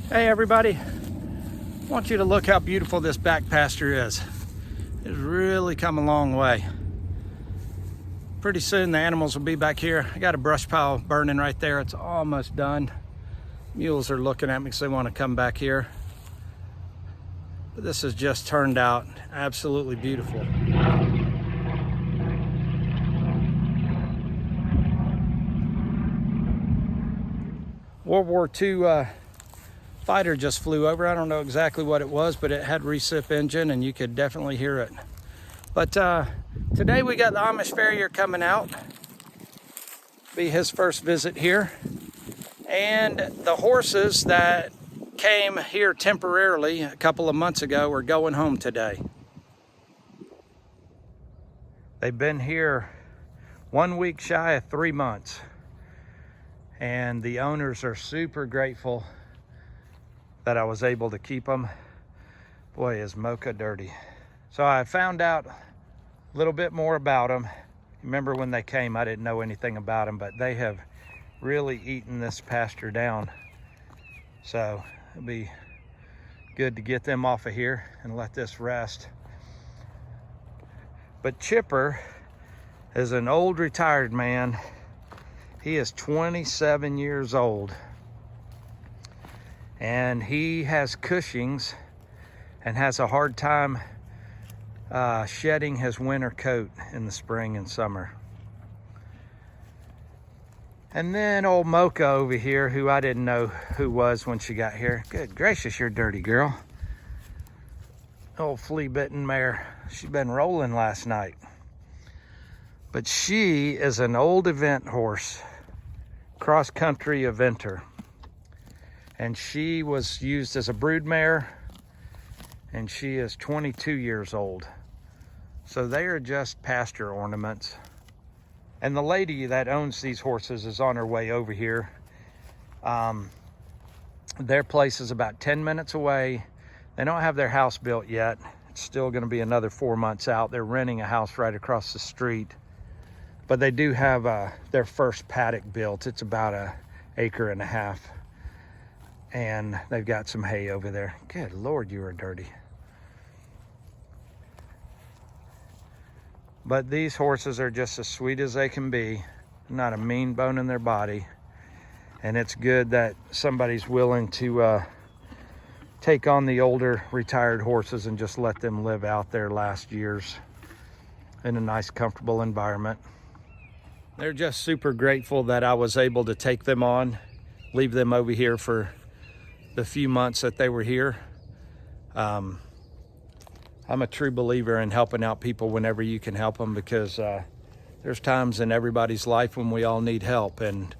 Hey everybody, I want you to look how beautiful this back pasture is. It's really come a long way. Pretty soon the animals will be back here. I got a brush pile burning right there. It's almost done. Mules are looking at me because they want to come back here. But this has just turned out absolutely beautiful. World War II fighter just flew over. I don't know exactly what it was, but it had recip engine and you could definitely hear it. But today we got the Amish farrier coming out. Be his first visit here. And the horses that came here temporarily a couple of months ago are going home today. They've been here 1 week shy of 3 months. And the owners are super grateful that I was able to keep them. Boy, is Mocha dirty. So I found out a little bit more about them. Remember when they came, I didn't know anything about them, but they have really eaten this pasture down. So it'll be good to get them off of here and let this rest. But Chipper is an old retired man. He is 27 years old. And he has Cushing's and has a hard time shedding his winter coat in the spring and summer. And then old Mocha over here, who I didn't know who was when she got here. Good gracious, you're dirty, girl. Old flea-bitten mare. She's been rolling last night. But she is an old event horse, cross-country eventer. And she was used as a brood mare, and she is 22 years old. So they are just pasture ornaments. And the lady that owns these horses is on her way over here. Their place is about 10 minutes away. They don't have their house built yet. It's still gonna be another 4 months out. They're renting a house right across the street. But they do have their first paddock built. It's about 1.5 acres. And they've got some hay over there. Good Lord, you are dirty. But these horses are just as sweet as they can be. Not a mean bone in their body. And it's good that somebody's willing to take on the older retired horses and just let them live out their last years in a nice, comfortable environment. They're just super grateful that I was able to take them on, leave them over here for the few months that they were here. I'm a true believer in helping out people whenever you can help them, because there's times in everybody's life when we all need help. And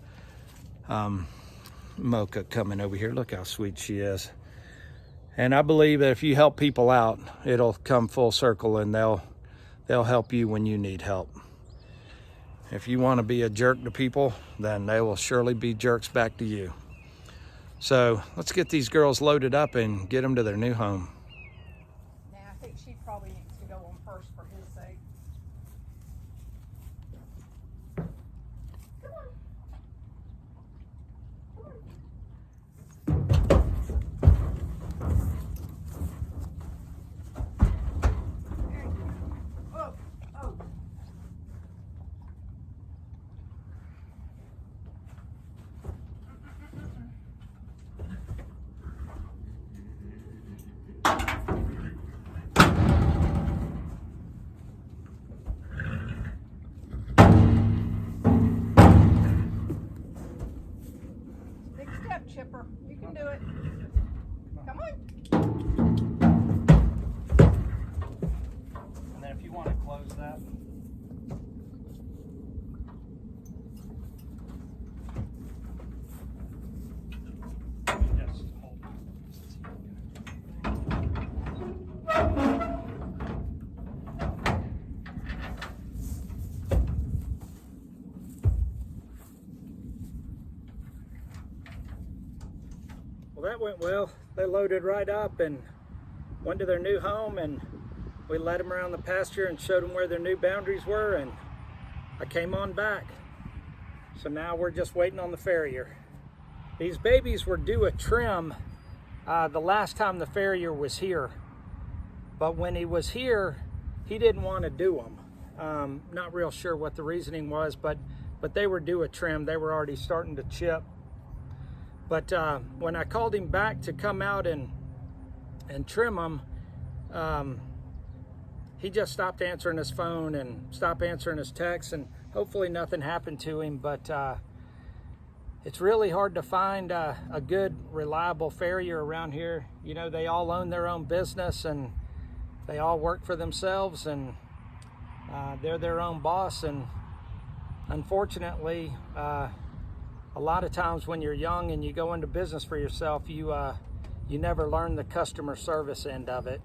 Mocha coming over here, look how sweet she is. And I believe that if you help people out, it'll come full circle and they'll help you when you need help. If you want to be a jerk to people, then they will surely be jerks back to you. So let's get these girls loaded up and get them to their new home. Now, I think she probably needs to go on first for his sake. Come on. There you go. Oh, oh. Big step, Chipper. You can do it. Come on. And then if you want to close that. Just hold it. Well, that went well. They loaded right up and went to their new home, and we led them around the pasture and showed them where their new boundaries were, and I came on back. So now we're just waiting on the farrier. These babies were due a trim the last time the farrier was here. But when he was here, he didn't want to do them. Not real sure what the reasoning was, but they were due a trim. They were already starting to chip. But when I called him back to come out and trim them, he just stopped answering his phone and stopped answering his texts, and hopefully nothing happened to him. But it's really hard to find a good, reliable farrier around here. You know, they all own their own business and they all work for themselves, and they're their own boss. And unfortunately, a lot of times when you're young and you go into business for yourself, you never learn the customer service end of it,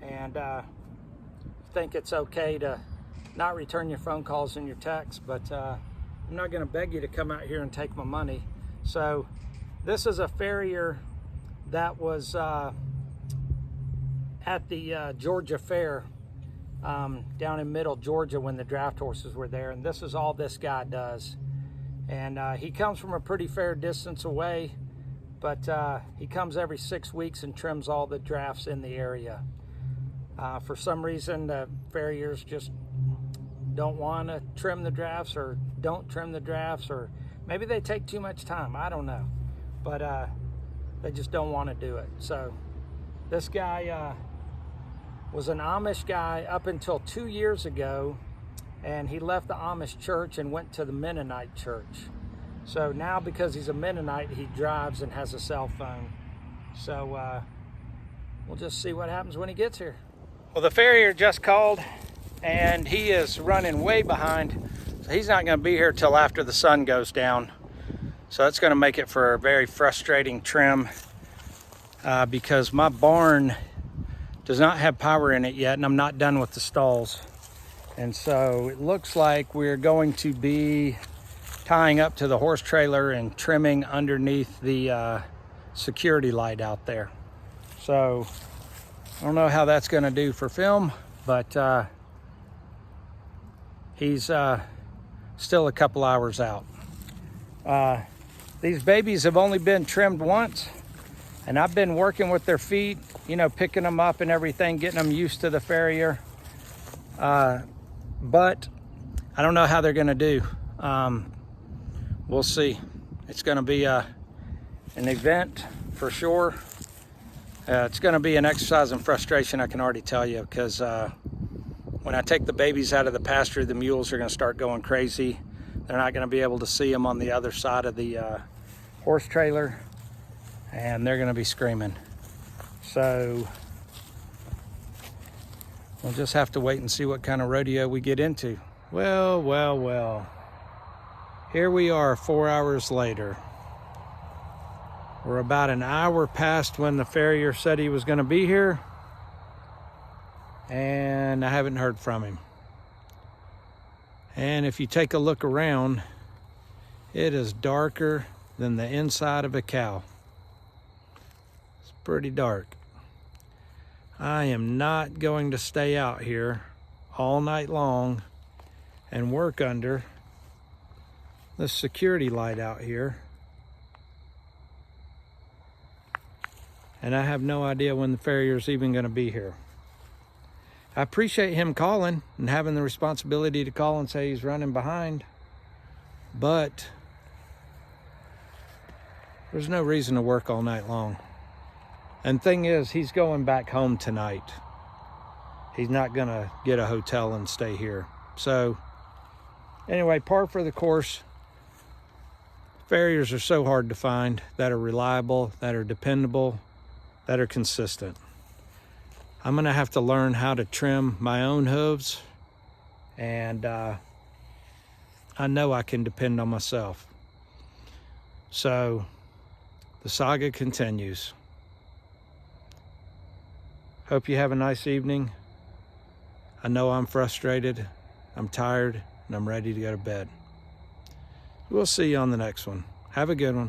and think it's okay to not return your phone calls and your texts. But I'm not going to beg you to come out here and take my money. So this is a farrier that was at the Georgia Fair down in Middle Georgia when the draft horses were there, and this is all this guy does. And he comes from a pretty fair distance away, but he comes every 6 weeks and trims all the drafts in the area. For some reason, the farriers just don't want to trim the drafts, or don't trim the drafts, or maybe they take too much time. I don't know, but they just don't want to do it. So this guy was an Amish guy up until 2 years ago, and he left the Amish church and went to the Mennonite church. So now, because he's a Mennonite, he drives and has a cell phone. So we'll just see what happens when he gets here. Well, the farrier just called, and he is running way behind. So he's not going to be here till after the sun goes down. So that's going to make it for a very frustrating trim because my barn does not have power in it yet, and I'm not done with the stalls. And so it looks like we're going to be tying up to the horse trailer and trimming underneath the security light out there. So I don't know how that's going to do for film, but he's still a couple hours out. These babies have only been trimmed once, and I've been working with their feet, you know, picking them up and everything, getting them used to the farrier. But I don't know how they're going to do. We'll see. It's going to be an event for sure. It's going to be an exercise in frustration, I can already tell you, because when I take the babies out of the pasture, the mules are going to start going crazy. They're not going to be able to see them on the other side of the horse trailer, and they're going to be screaming. So we'll just have to wait and see what kind of rodeo we get into. Well, well, well. Here we are 4 hours later. We're about an hour past when the farrier said he was going to be here, and I haven't heard from him. And if you take a look around, it is darker than the inside of a cow. It's pretty dark. I am not going to stay out here all night long and work under the security light out here. And I have no idea when the farrier's even going to be here. I appreciate him calling and having the responsibility to call and say he's running behind, but there's no reason to work all night long. And thing is, he's going back home tonight. He's not going to get a hotel and stay here. So anyway, par for the course. Farriers are so hard to find that are reliable, that are dependable, that are consistent. I'm going to have to learn how to trim my own hooves, and I know I can depend on myself. So the saga continues. Hope you have a nice evening. I know I'm frustrated, I'm tired, and I'm ready to go to bed. We'll see you on the next one. Have a good one.